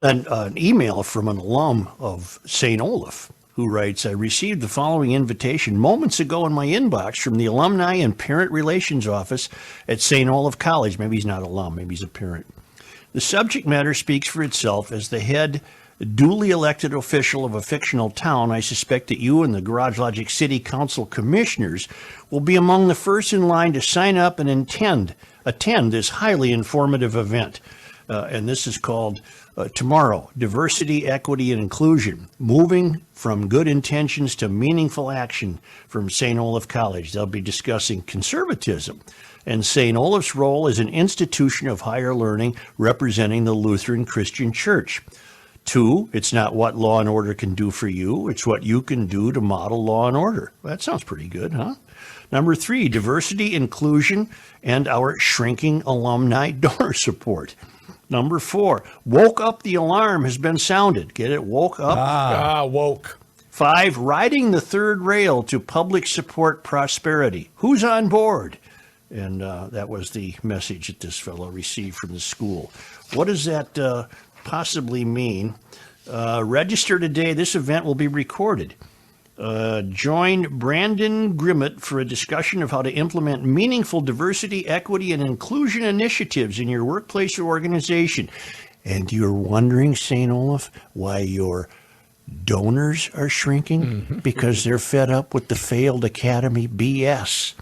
An email from an alum of St. Olaf who writes, I received the following invitation moments ago in my inbox from the Alumni and Parent Relations Office at St. Olaf College. Maybe he's not alum, maybe he's a parent. The subject matter speaks for itself. As the head duly elected official of a fictional town, I suspect that you and the Garage Logic City Council commissioners will be among the first in line to sign up and attend this highly informative event. And this is called Tomorrow, Diversity, Equity, and Inclusion, Moving from Good Intentions to Meaningful Action from St. Olaf College. They'll be discussing conservatism and St. Olaf's role as an institution of higher learning representing the Lutheran Christian Church. 2, it's not what law and order can do for you, it's what you can do to model law and order. Well, that sounds pretty good, huh? Number 3, diversity, inclusion, and our shrinking alumni donor support. Number 4, woke up the alarm has been sounded. Get it? Woke up. Woke. 5, riding the third rail to public support prosperity. Who's on board? And that was the message that this fellow received from the school. What does that possibly mean? Register today. This event will be recorded. Join Brandon Grimmett for a discussion of how to implement meaningful diversity, equity, and inclusion initiatives in your workplace or organization. And you're wondering, St. Olaf, why your donors are shrinking? Mm-hmm. Because they're fed up with the failed academy BS.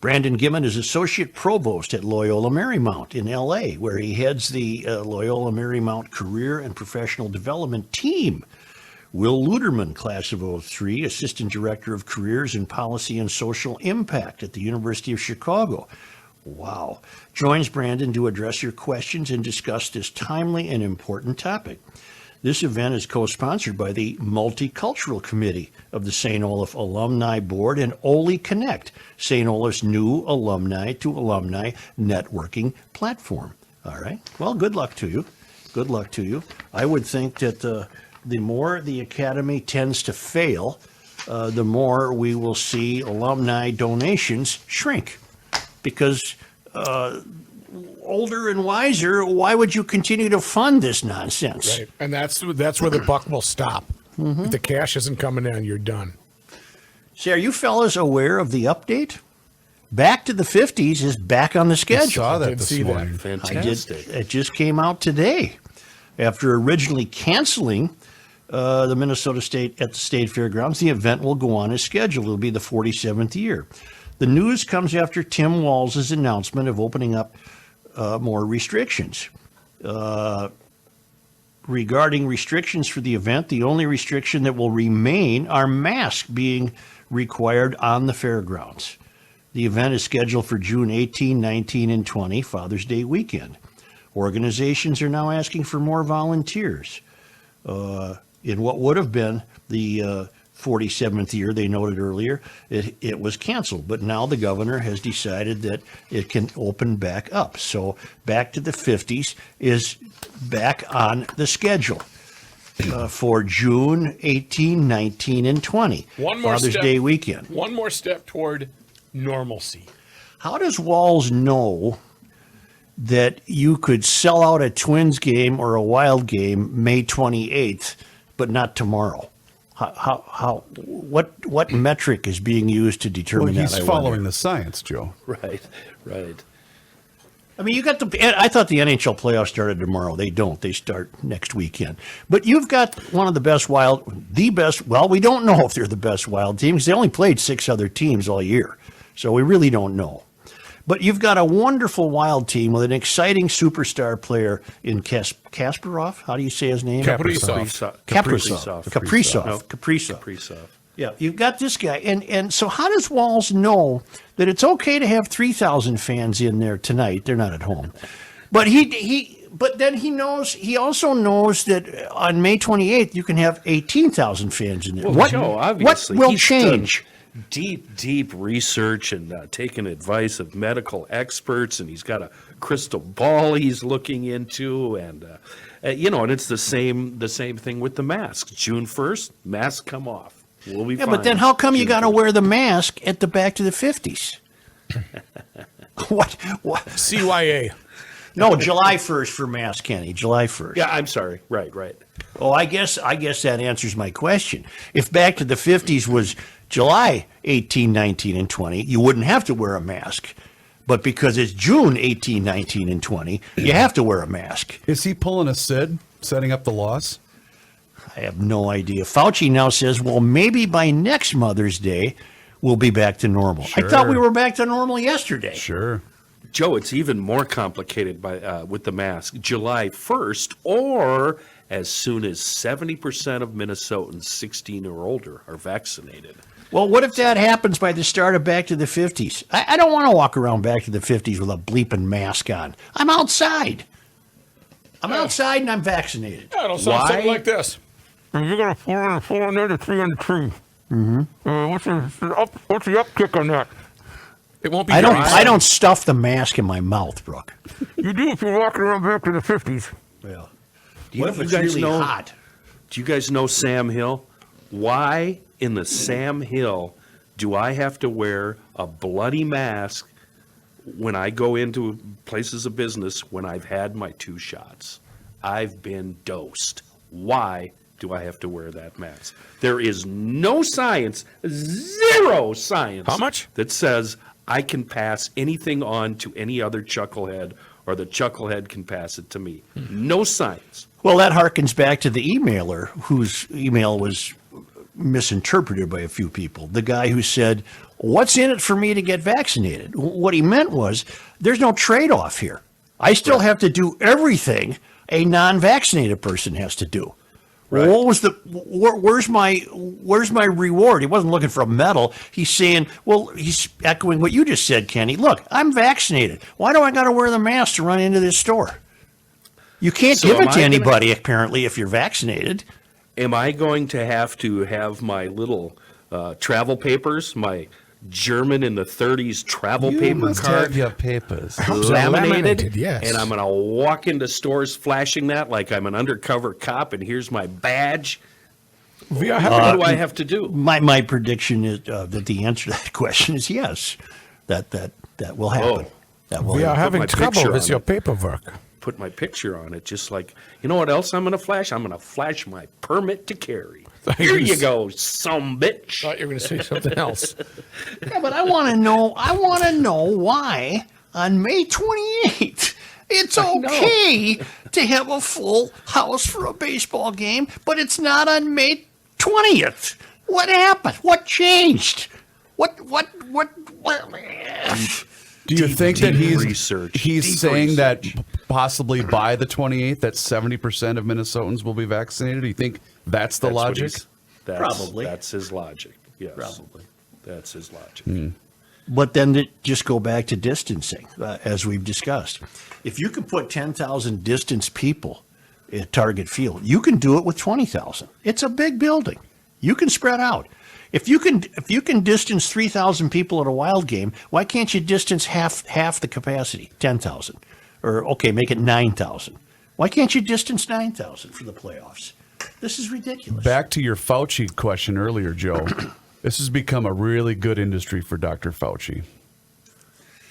Brandon Gimmon is Associate Provost at Loyola Marymount in L.A., where he heads the Loyola Marymount Career and Professional Development Team. Will Luderman, Class of 03, Assistant Director of Careers in Policy and Social Impact at the University of Chicago. Wow. Joins Brandon to address your questions and discuss this timely and important topic. This event is co-sponsored by the Multicultural Committee of the St. Olaf Alumni Board and Oli Connect, St. Olaf's new alumni-to-alumni networking platform. All right. Well, good luck to you. Good luck to you. I would think that the more the academy tends to fail, the more we will see alumni donations shrink. Because older and wiser, why would you continue to fund this nonsense? Right, and that's where the buck will stop. Mm-hmm. If the cash isn't coming in, you're done. See, are you fellas aware of the update? Back to the 50s is back on the schedule. I saw that this morning. Fantastic. It just came out today. After originally canceling the Minnesota State at the State Fairgrounds, the event will go on as scheduled. It'll be the 47th year. The news comes after Tim Walz's announcement of opening up more restrictions. Regarding restrictions for the event, the only restriction that will remain are masks being required on the fairgrounds. The event is scheduled for June 18, 19, and 20, Father's Day weekend. Organizations are now asking for more volunteers. In what would have been the 47th year, they noted earlier, it was canceled. But now the governor has decided that it can open back up. So back to the 50s is back on the schedule for June 18, 19, and 20. Father's Day weekend. One more step toward normalcy. How does Walz know that you could sell out a Twins game or a Wild game May 28th, but not tomorrow? What metric is being used to determine that? He's following the science, Joe. Right. I mean, you got I thought the NHL playoffs started tomorrow. They don't. They start next weekend. But you've got one of the best well, we don't know if they're the best Wild teams. They only played 6 other teams all year. So we really don't know. But you've got a wonderful Wild team with an exciting superstar player in Kasparov. How do you say his name? Kaprizov. Yeah, you've got this guy. And so how does Walz know that it's okay to have 3,000 fans in there tonight? They're not at home. But then he also knows that on May 28th you can have 18,000 fans in there. Well, Joe, obviously, what will change? Deep research and taking advice of medical experts, and he's got a crystal ball he's looking into, and and it's the same thing with the masks. June 1st, masks come off. We'll be fine. But then how come you got to wear the mask at the back to the 50s? What? CYA. No, July 1st for masks, Kenny. July 1st. Yeah, I'm sorry. Right. Oh, I guess that answers my question. If back to the 50s was July 18, 19, and 20, you wouldn't have to wear a mask. But because it's June 18, 19, and 20, you have to wear a mask. Is he pulling a Sid, setting up the loss? I have no idea. Fauci now says, well, maybe by next Mother's Day, we'll be back to normal. I thought we Sure. were back to normal yesterday. Sure. Joe, it's even more complicated with the mask. July 1st, or as soon as 70% of Minnesotans 16 or older are vaccinated. Well, what if that happens by the start of Back to the 50s? I don't want to walk around Back to the 50s with a bleeping mask on. I'm outside. I'm outside and I'm vaccinated. Yeah, it'll sound something Why? like this. You got a 4 on there, the 3 on the tree. Mm-hmm. What's the upkick on that? It won't be. I don't stuff the mask in my mouth, Brooke. You do if you're walking around back to the 50s. Well, What what if if it's you guys really know- hot? Do you guys know Sam Hill? Why in the Sam Hill do I have to wear a bloody mask when I go into places of business when I've had my 2 shots? I've been dosed. Why do I have to wear that mask? There is no science, zero science. How much? That says I can pass anything on to any other chucklehead or the chucklehead can pass it to me. No science. Well, that harkens back to the emailer whose email was misinterpreted by a few people. The guy who said, what's in it for me to get vaccinated? What he meant was, there's no trade-off here. I still have to do everything a non-vaccinated person has to do. Right. What was where's my reward? He wasn't looking for a medal. He's saying, well, he's echoing what you just said, Kenny. Look, I'm vaccinated. Why do I got to wear the mask to run into this store? You can't So give am it I to gonna- anybody, apparently, if you're vaccinated. Am I going to have my little travel papers, my German in the 30s travel paper card your papers. Laminated, yes. and I'm going to walk into stores flashing that like I'm an undercover cop and here's my badge? We are What having, do I have to do? My prediction is that the answer to that question is yes. That will happen. Oh. That will we are happen. having my trouble picture with on your it. paperwork. Put my picture on it, just like, you know what else I'm going to flash? I'm going to flash my permit to carry. Here you go, some bitch. Thought you were going to say something else. Yeah, but I want to know why on May 28th it's okay to have a full house for a baseball game, but it's not on May 20th. What happened? What changed? What Do you think that deep research, he's deep saying that research. possibly by the 28th that 70% of Minnesotans will be vaccinated? Do you think that's the That's what logic? Probably. That's his logic. Yes. Probably. That's his logic. But then just go back to distancing, as we've discussed. If you can put 10,000 distanced people at Target Field, you can do it with 20,000. It's a big building. You can spread out. If you can distance 3,000 people at a Wild game, why can't you distance half the capacity, 10,000? Or okay, make it 9,000. Why can't you distance 9,000 for the playoffs? This is ridiculous. Back to your Fauci question earlier, Joe. This has become a really good industry for Dr. Fauci.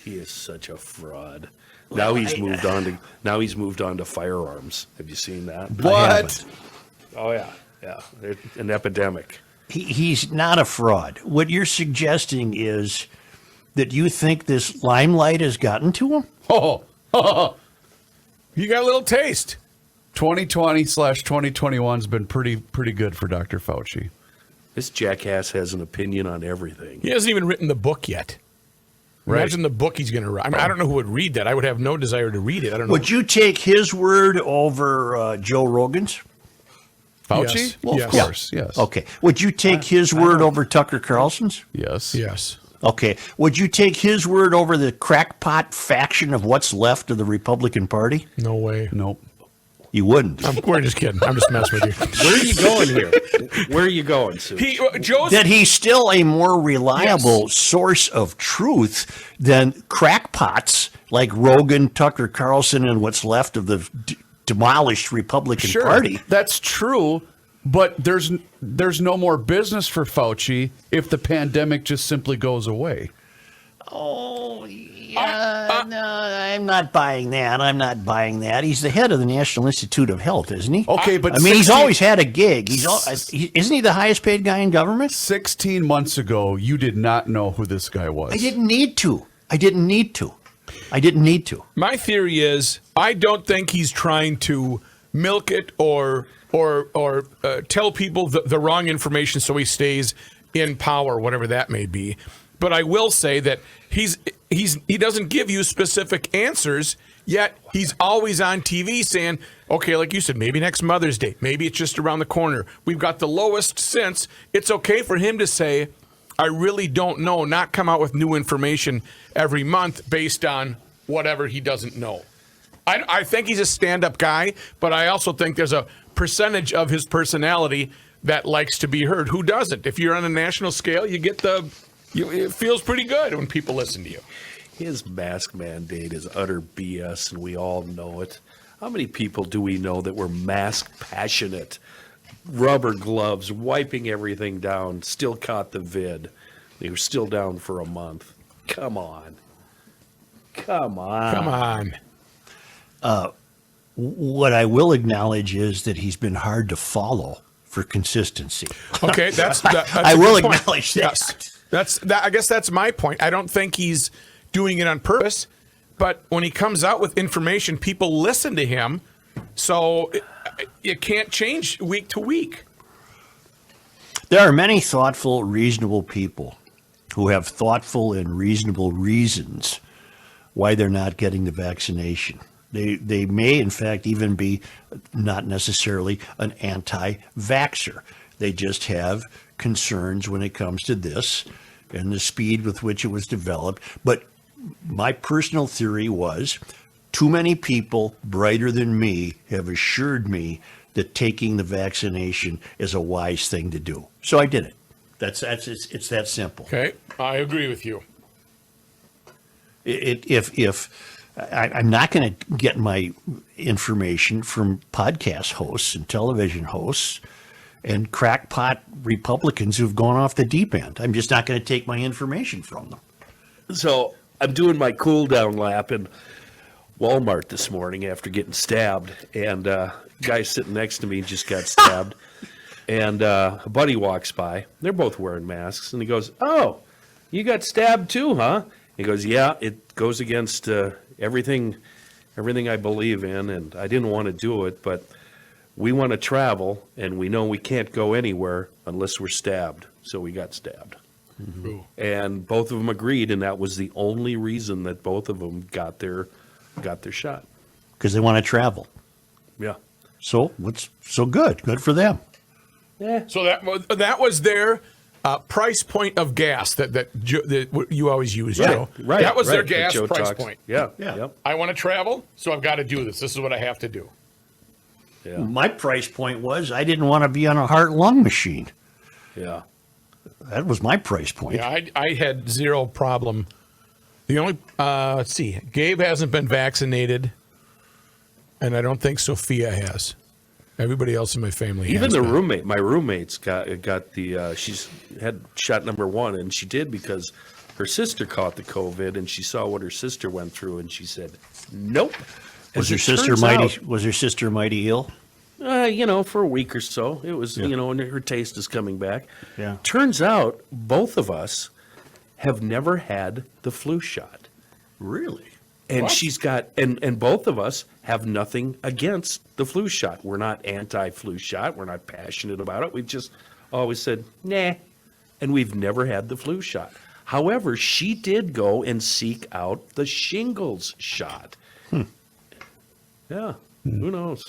He is such a fraud. Now he's moved on to firearms. Have you seen that? What? Oh yeah. They're an epidemic. He's not a fraud. What you're suggesting is that you think this limelight has gotten to him? Oh, You got a little taste. 2020/2021 has been pretty good for Dr. Fauci. This jackass has an opinion on everything. He hasn't even written the book yet. Imagine the book he's going to write. I mean, I don't know who would read that. I would have no desire to read it. I don't know. Would you take his word over Joe Rogan's? Fauci? Yes. Well, Yes. of course, yes. Okay. Would you take his word over Tucker Carlson's? Yes. Yes. Okay. Would you take his word over the crackpot faction of what's left of the Republican Party? No way. Nope. You wouldn't. We're just kidding. I'm just messing with you. Where are you going here? Where are you going, Sue? Joe's That he's still a more reliable source of truth than crackpots like Rogan, Tucker Carlson, and what's left of the demolished Republican Sure, Party. that's true, but there's no more business for Fauci if the pandemic just simply goes away. Oh, yeah. No, I'm not buying that. I'm not buying that. He's the head of the National Institute of Health, isn't he? Okay, but I mean, he's 16 always had a gig. Isn't he the highest paid guy in government? 16 months ago, you did not know who this guy was. I didn't need to. I didn't need to. My theory is I don't think he's trying to milk it or tell people the wrong information so he stays in power, whatever that may be. But I will say that he doesn't give you specific answers, yet he's always on TV saying, okay, like you said, maybe next Mother's Day, maybe it's just around the corner. We've got the lowest since. It's okay for him to say, I really don't know, not come out with new information every month based on whatever he doesn't know. I think he's a stand-up guy, but I also think there's a percentage of his personality that likes to be heard. Who doesn't? If you're on a national scale, it feels pretty good when people listen to you. His mask mandate is utter BS, and we all know it. How many people do we know that were mask passionate? Rubber gloves, wiping everything down, still caught the vid. They were still down for a month. Come on. What I will acknowledge is that he's been hard to follow for consistency. Okay, that's I a will good point. acknowledge that. Yes, I guess that's my point. I don't think he's doing it on purpose, but when he comes out with information, people listen to him. So it can't change week to week. There are many thoughtful, reasonable people who have thoughtful and reasonable reasons why they're not getting the vaccination. They may, in fact, even be not necessarily an anti-vaxxer. They just have concerns when it comes to this and the speed with which it was developed. But my personal theory was too many people brighter than me have assured me that taking the vaccination is a wise thing to do. So I did it. It's that simple. Okay, I agree with you. I'm not going to get my information from podcast hosts and television hosts and crackpot Republicans who've gone off the deep end. I'm just not going to take my information from them. So I'm doing my cool down lap in Walmart this morning after getting stabbed, and guy sitting next to me just got stabbed, and a buddy walks by. They're both wearing masks, and he goes, "Oh, you got stabbed too, huh?" He goes, "Yeah, it goes against everything I believe in, and I didn't want to do it, but we want to travel, and we know we can't go anywhere unless we're stabbed, so we got stabbed." Mm-hmm. And both of them agreed, and that was the only reason that both of them got their shot. Because they want to travel. Yeah. So good for them. Yeah. So that was their price point of gas that you always use, Joe. Right. That was their That gas Joe price talks. point. Yeah. Yeah. Yep. I want to travel, so I've got to do this. This is what I have to do. Yeah. My price point was I didn't want to be on a heart-lung machine. Yeah. That was my price point. Yeah, I had zero problem. The only let's see, Gabe hasn't been vaccinated, and I don't think Sophia has. Everybody else in my family Even has the been. roommate, my roommate's got the she's had shot number 1, and she did because her sister caught the COVID, and she saw what her sister went through, and she said, "Nope." Was As her it sister turns mighty? out, Was her sister mighty ill? for a week or so, it was, Yeah. and her taste is coming back. Yeah. Turns out both of us have never had the flu shot. Really? And What? she's got, and both of us have nothing against the flu shot. We're not anti-flu shot. We're not passionate about it. We've just always said, nah. And we've never had the flu shot. However, she did go and seek out the shingles shot. Yeah. Who knows?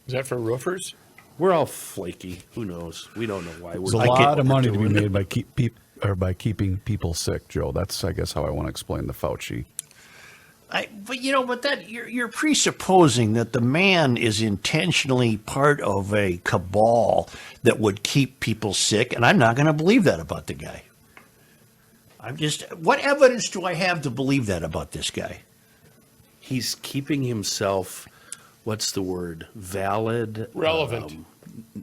Is that for roofers? We're all flaky. Who knows? We don't know why There's we're a Like lot it- of money to be made by keeping people sick, Joe. That's, I guess, how I want to explain the Fauci. But that you're presupposing that the man is intentionally part of a cabal that would keep people sick, and I'm not going to believe that about the guy. What evidence do I have to believe that about this guy? He's keeping himself, what's the word? Valid? Relevant.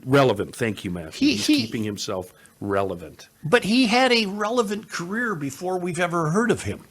Relevant. Thank you, Matthew. He's He- keeping himself relevant. But he had a relevant career before we've ever heard of him.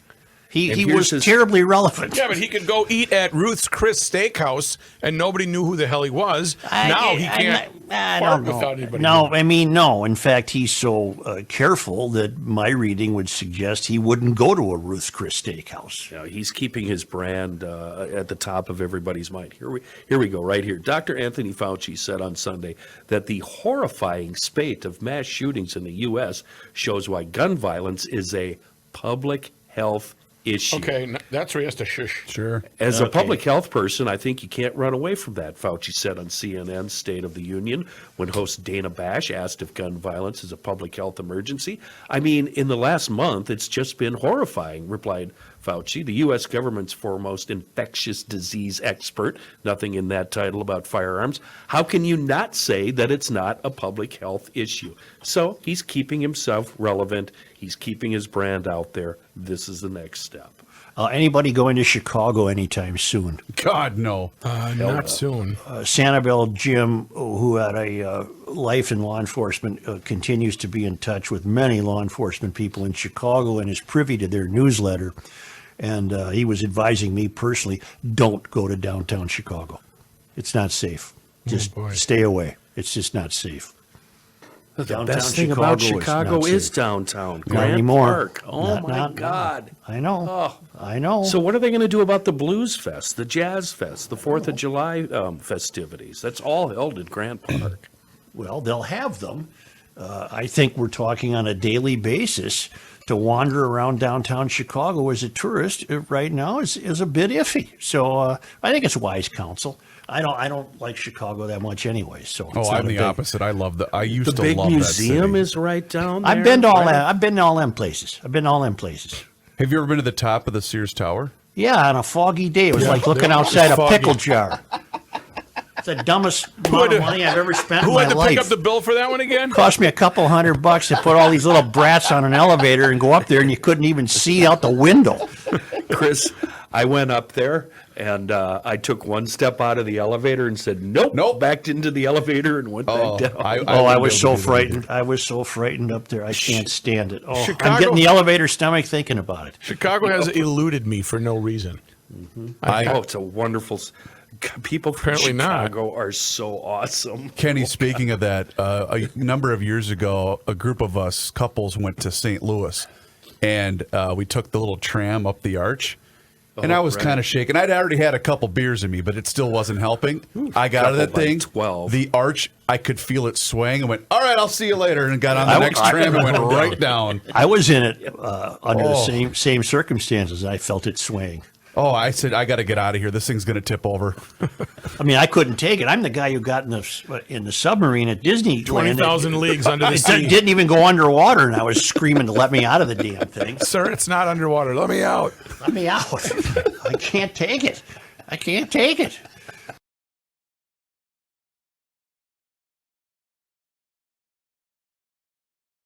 He here's was his- terribly relevant. Yeah, but he could go eat at Ruth's Chris Steakhouse and nobody knew who the hell he was. Now he can't I fart don't know. without anybody No, knowing. I mean, no. In fact, he's so careful that my reading would suggest he wouldn't go to a Ruth's Chris Steakhouse. You know, he's keeping his brand at the top of everybody's mind. Here we go, right here. Dr. Anthony Fauci said on Sunday that the horrifying spate of mass shootings in the U.S. shows why gun violence is a public health issue. Okay, that's where he has to shush. Sure. As a public health person, I think you can't run away from that, Fauci said on CNN's State of the Union when host Dana Bash asked if gun violence is a public health emergency. I mean, in the last month, it's just been horrifying, replied Fauci, the U.S. government's foremost infectious disease expert. Nothing in that title about firearms. How can you not say that it's not a public health issue? So he's keeping himself relevant. He's keeping his brand out there. This is the next step. Anybody going to Chicago anytime soon? God, no. Not soon. Sanibel Jim, who had a life in law enforcement, continues to be in touch with many law enforcement people in Chicago and is privy to their newsletter. And he was advising me personally, don't go to downtown Chicago. It's not safe. Just boy. stay away. It's just not safe. The Downtown best thing about Chicago is Chicago not is safe. downtown. Not Grant anymore. Park. Oh, Not- my not- God. I know. Oh. I know. So what are they going to do about the Blues Fest, the Jazz Fest, the 4th of July festivities? That's all held at Grant Park. Well, they'll have them. I think we're talking on a daily basis. To wander around downtown Chicago as a tourist right now is a bit iffy. So I think it's wise counsel. I don't like Chicago that much anyway. So Oh, it's I'm not a the big- opposite. I love the. I used The to big love museum that city. is right down there. I've been to all right? that. I've been to all them places. I've been to all them places. Have you ever been to the top of the Sears Tower? Yeah, on a foggy day, it was like looking it was outside a foggy. pickle jar. It's the dumbest amount of money I've ever spent in Who my had to life. pick up the bill for that one again? Cost me a couple $100 to put all these little brats on an elevator and go up there, and you couldn't even see out the window. Chris, I went up there and I took one step out of the elevator and said, nope, Nope. backed into the elevator and went back down. I wouldn't was be so able to do that frightened. I was so frightened up there. I can't stand it. Oh, Chicago- I'm getting the elevator stomach thinking about it. Chicago has eluded me for no reason. Oh, it's a wonderful. People from Apparently not. Chicago are so awesome. Kenny, speaking of that, a number of years ago, a group of us couples went to St. Louis, and we took the little tram up the arch. And I was right. kind of shaken. I'd already had a couple beers in me, but it still wasn't helping. I got out of that couple by thing. 12. The arch, I could feel it swaying and went, all right, I'll see you later. And got on the I- next I- tram and went right down. I was in it under the Oh. same circumstances. I felt it swaying. Oh, I said, I got to get out of here. This thing's going to tip over. I mean, I couldn't take it. I'm the guy who got in the submarine at Disneyland. 20,000 leagues under the It sea. didn't even go underwater, and I was screaming to let me out of the damn thing. Sir, it's not underwater. Let me out. Let me out. I can't take it. I can't take it.